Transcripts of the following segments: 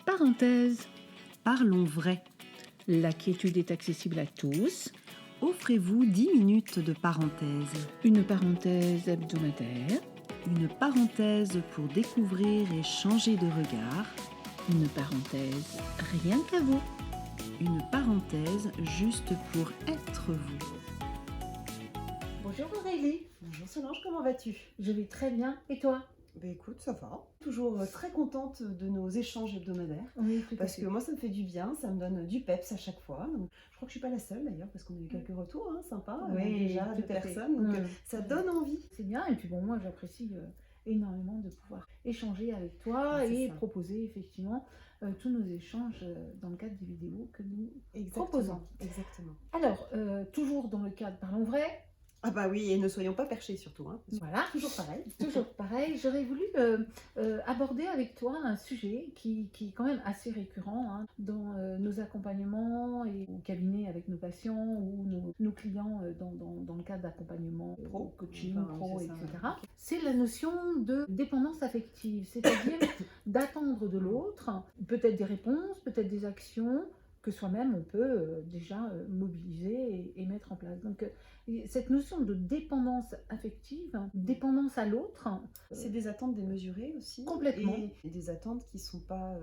Parenthèse. Parlons vrai. La quiétude est accessible à tous. Offrez-vous 10 minutes de parenthèse. Une parenthèse hebdomadaire. Une parenthèse pour découvrir et changer de regard. Une parenthèse rien qu'à vous. Une parenthèse juste pour être vous. Bonjour Aurélie. Bonjour Solange, comment vas-tu? Je vais très bien. Et toi? Ben écoute, ça va. Toujours très contente de nos échanges hebdomadaires. Oui, tout à Parce fait. que moi, ça me fait du bien, ça me donne du peps à chaque fois. Donc, je crois que je suis pas la seule d'ailleurs, parce qu'on a eu quelques retours sympas Oui, déjà de tout à fait. personnes. Donc, ça donne envie. C'est bien. Et puis bon, moi j'apprécie énormément de pouvoir échanger avec toi Ouais, c'est et ça. proposer effectivement tous nos échanges dans le cadre des vidéos que nous proposons. Exactement. Alors, toujours dans le cadre Parlons Vrai. Ah bah oui, et ne soyons pas perchés surtout. Voilà, toujours pareil. Toujours pareil. J'aurais voulu aborder avec toi un sujet qui est quand même assez récurrent dans nos accompagnements et au cabinet avec nos patients ou nos clients dans le cadre d'accompagnement Pro. coaching, Enfin, pro, c'est ça, etc. ouais. C'est la notion de dépendance affective, c'est-à-dire d'attendre de l'autre peut-être des réponses, peut-être des actions que soi-même on peut déjà mobiliser et mettre en place. Donc cette notion de dépendance affective, dépendance à l'autre, C'est des attentes démesurées aussi. Complètement. Et des attentes qui sont pas,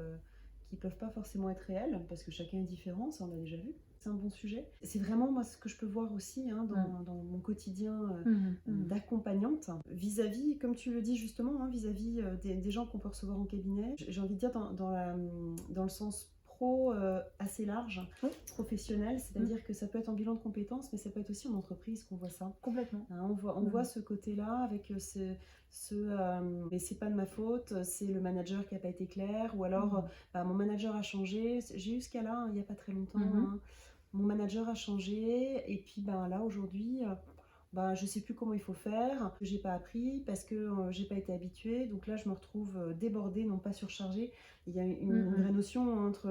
qui peuvent pas forcément être réelles, parce que chacun est différent, ça on l'a déjà vu. C'est un bon sujet. C'est vraiment moi ce que je peux voir aussi dans mon quotidien d'accompagnante vis-à-vis, comme tu le dis justement, vis-à-vis des gens qu'on peut recevoir en cabinet. J'ai envie de dire dans le sens pro assez large, Oui. Professionnel, c'est-à-dire que ça peut être en bilan de compétences, mais ça peut être aussi en entreprise qu'on voit ça. Complètement. On voit ce côté-là avec mais c'est pas de ma faute, c'est le manager qui n'a pas été clair, ou alors mon manager a changé. J'ai eu ce cas-là il n'y a pas très longtemps. Mon manager a changé, et puis là aujourd'hui, je sais plus comment il faut faire, que j'ai pas appris parce que j'ai pas été habituée. Donc là, je me retrouve débordée, non pas surchargée. Il y a une vraie notion entre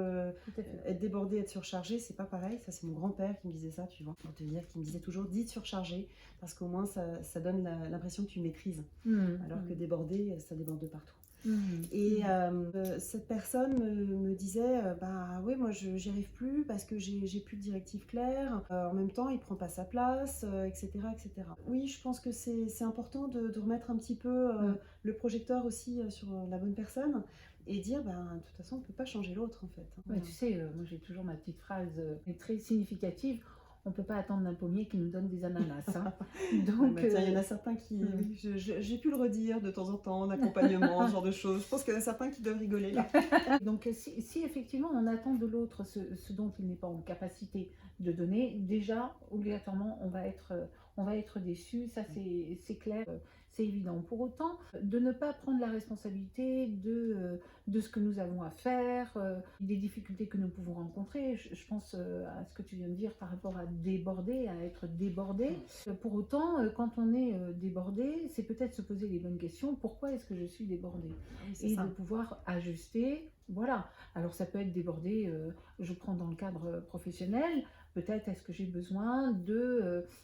Tout à fait. être débordée et être surchargée, c'est pas pareil. Ça, c'est mon grand-père qui me disait ça, tu vois. Pour te dire, qui me disait toujours, dites surchargée, parce qu'au moins ça donne l'impression que tu maîtrises. Alors que débordée, ça déborde partout. Et cette personne me disait oui, moi j'y arrive plus parce que j'ai plus de directives claires, en même temps il prend pas sa place, etc., etc. Oui, je pense que c'est important de remettre un petit peu le projecteur aussi sur la bonne personne et dire de toute façon on peut pas changer l'autre en fait. Ouais, tu sais, moi j'ai toujours ma petite phrase très significative. On ne peut pas attendre d'un pommier qui nous donne des ananas. Donc, tiens, il y en a certains qui... J'ai pu le redire de temps en temps en accompagnement, ce genre de choses. Je pense qu'il y en a certains qui doivent rigoler là. Donc si effectivement on attend de l'autre ce dont il n'est pas en capacité de donner, déjà obligatoirement on va être déçu, ça c'est clair, c'est évident. Pour autant, de ne pas prendre la responsabilité de ce que nous avons à faire, des difficultés que nous pouvons rencontrer. Je pense à ce que tu viens de dire par rapport à déborder, à être débordé. Pour autant, quand on est débordé, c'est peut-être se poser les bonnes questions. Pourquoi est-ce que je suis débordée? Et de pouvoir ajuster. Voilà. Alors ça peut être débordé, je prends dans le cadre professionnel. Peut-être est-ce que j'ai besoin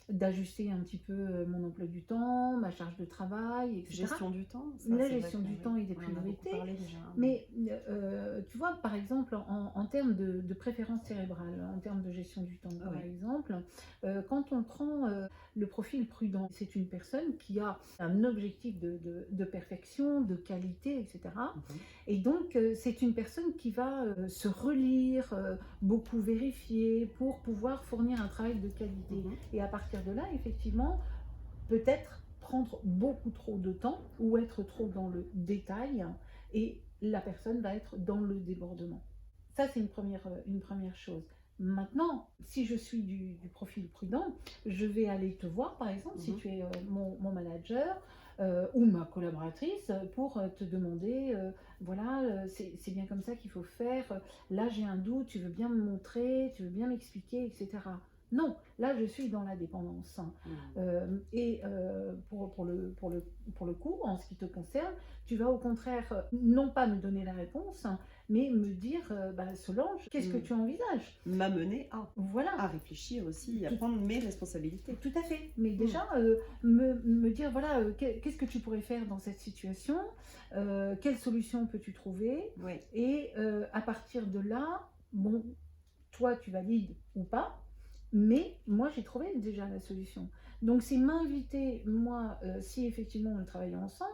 d'ajuster un petit peu mon emploi du temps, ma charge de travail, etc. Gestion du temps. La gestion du temps et des priorités. Mais tu vois, par exemple, en termes de préférence cérébrale, en termes de gestion du temps, par exemple, quand on prend le profil prudent, c'est une personne qui a un objectif de perfection, de qualité, etc. Et donc, c'est une personne qui va se relire, beaucoup vérifier pour pouvoir fournir un travail de qualité. Et à partir de là, effectivement, peut-être prendre beaucoup trop de temps ou être trop dans le détail, et la personne va être dans le débordement. Ça, c'est une première chose. Maintenant, si je suis du profil prudent, je vais aller te voir, par exemple, si tu es mon manager ou ma collaboratrice, pour te demander, voilà, c'est bien comme ça qu'il faut faire, là j'ai un doute, tu veux bien me montrer, tu veux bien m'expliquer, etc. Non, là je suis dans la dépendance. Pour le coup, en ce qui te concerne, tu vas au contraire non pas me donner la réponse, mais me dire Solange, qu'est-ce que tu envisages? M'amener Voilà. à réfléchir aussi, à prendre mes responsabilités. Tout à fait. Mais déjà, me dire voilà, qu'est-ce que tu pourrais faire dans cette situation? Quelle solution peux-tu trouver? Oui. Et à partir de là, bon, toi tu valides ou pas, mais moi j'ai trouvé déjà la solution. Donc c'est m'inviter, moi, si effectivement on travaille ensemble,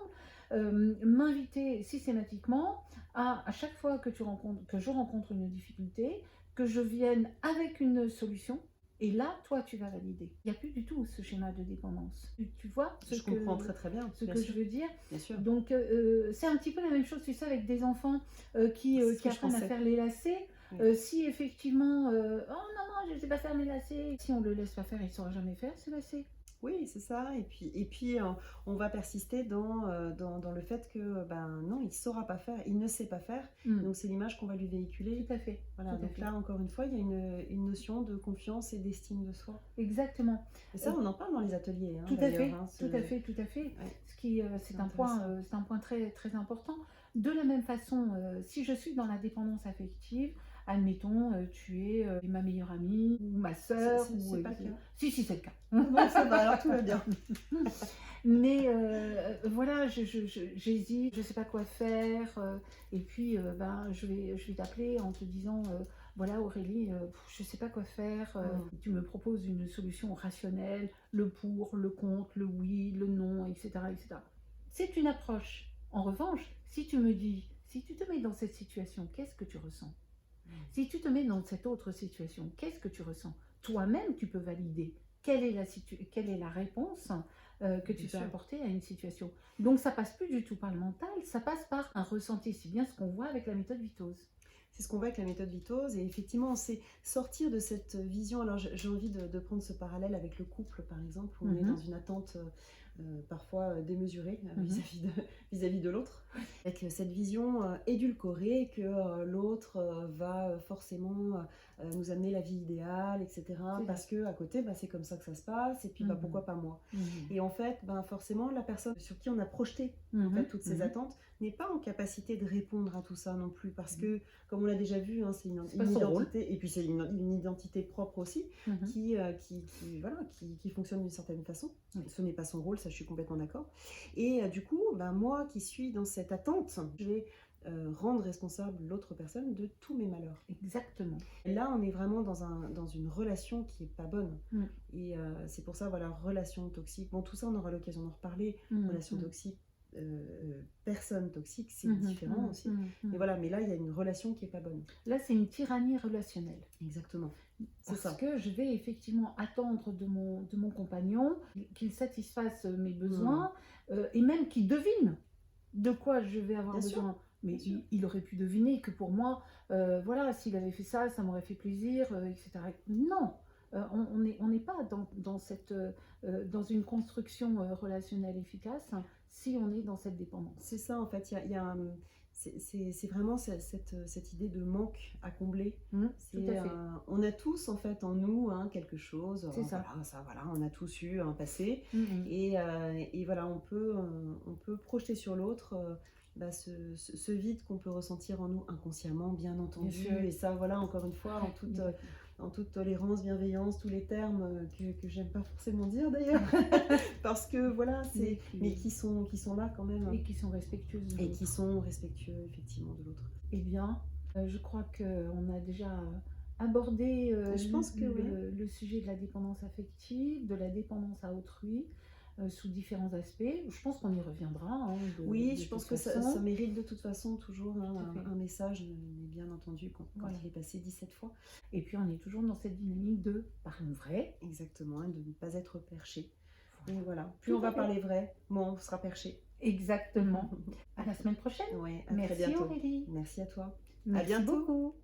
m'inviter systématiquement à chaque fois que je rencontre une difficulté, que je vienne avec une solution. Et là, toi, tu vas valider. Il n'y a plus du tout ce schéma de dépendance. Tu vois je comprends très bien ce que je veux dire. Bien sûr. Donc, c'est un petit peu la même chose, tu sais, avec des enfants qui apprennent à faire les lacets. Si effectivement, oh non, je ne sais pas faire mes lacets, si on ne le laisse pas faire, il ne saura jamais faire ses lacets. Oui, c'est ça. Et puis on va persister dans le fait que, non, il ne saura pas faire, il ne sait pas faire. Donc, c'est l'image qu'on va lui véhiculer. Tout à fait. Voilà, tout à donc fait. là, encore une fois, il y a une notion de confiance et d'estime de soi. Exactement. Et ça, on en parle dans les ateliers. Tout à fait, tout à fait. Ouais. Ce qui, c'est un point très, très important. De la même façon, si je suis dans la dépendance affective, admettons, tu es ma meilleure amie ou ma sœur. C'est pas le cas. Si, c'est le cas. Bon, ça va, alors tout va bien. Mais voilà, j'hésite, je ne sais pas quoi faire. Et puis, je vais t'appeler en te disant, voilà Aurélie, je ne sais pas quoi faire. Tu me proposes une solution rationnelle, le pour, le contre, le oui, le non, etc. etc. C'est une approche. En revanche, si tu me dis, si tu te mets dans cette situation, qu'est-ce que tu ressens? Si tu te mets dans cette autre situation, qu'est-ce que tu ressens? Toi-même, tu peux valider quelle est la réponse que tu peux apporter à une situation. Donc, ça passe plus du tout par le mental, ça passe par un ressenti. C'est bien ce qu'on voit avec la méthode Vitose. C'est ce qu'on voit avec la méthode Vitose. Et effectivement, c'est sortir de cette vision. Alors, j'ai envie de prendre ce parallèle avec le couple, par exemple, où on est dans une attente parfois démesurée vis-à-vis de l'autre. Avec cette vision édulcorée que l'autre va forcément nous amener la vie idéale, etc. Parce qu'à côté, c'est comme ça que ça se passe. Et puis, pourquoi pas moi? Et en fait, forcément, la personne sur qui on a projeté en fait, toutes ces attentes n'est pas en capacité de répondre à tout ça non plus. Parce que, comme on l'a déjà vu, c'est une identité, et puis c'est une identité propre aussi, qui fonctionne d'une certaine façon. Ce n'est pas son rôle, ça je suis complètement d'accord. Et du coup, moi qui suis dans cette attente, je vais rendre responsable l'autre personne de tous mes malheurs. Exactement. Et là, on est vraiment dans une relation qui n'est pas bonne. Et c'est pour ça, voilà, relation toxique. Bon, tout ça, on aura l'occasion d'en reparler. Relation toxique, personne toxique, c'est différent aussi. Et voilà, mais là, il y a une relation qui n'est pas bonne. Là, c'est une tyrannie relationnelle. Exactement. Parce que je vais effectivement attendre de mon compagnon qu'il satisfasse mes besoins et même qu'il devine de quoi je vais avoir besoin. Mais il aurait pu deviner que pour moi, voilà, s'il avait fait ça, ça m'aurait fait plaisir, etc. Non, on n'est pas dans une construction relationnelle efficace si on est dans cette dépendance. C'est ça, en fait, c'est vraiment cette idée de manque à combler. Tout à fait. On a tous en fait en nous quelque chose. C'est ça. Voilà, on a tous eu un passé. Et voilà, on peut projeter sur l'autre ce vide qu'on peut ressentir en nous inconsciemment, bien entendu. Et ça, voilà, encore une fois, en toute tolérance, bienveillance, tous les termes que j'aime pas forcément dire d'ailleurs, parce que voilà, mais qui sont là quand même. Et qui sont respectueuses de l'autre. Et qui sont respectueux effectivement de l'autre. Eh bien, je crois qu'on a déjà abordé le sujet de la dépendance affective, de la dépendance à autrui, sous différents aspects. Je pense qu'on y reviendra. Je pense que ça mérite de toute façon toujours un message, mais bien entendu, quand il est passé 17 fois. Et puis on est toujours dans cette dynamique de parler vrai. Exactement, et de ne pas être perché. Et voilà, plus on va parler vrai, moins on sera perché. Exactement. À la semaine prochaine. Ouais, Merci très bientôt. Aurélie. Merci à toi. Merci à bientôt. beaucoup.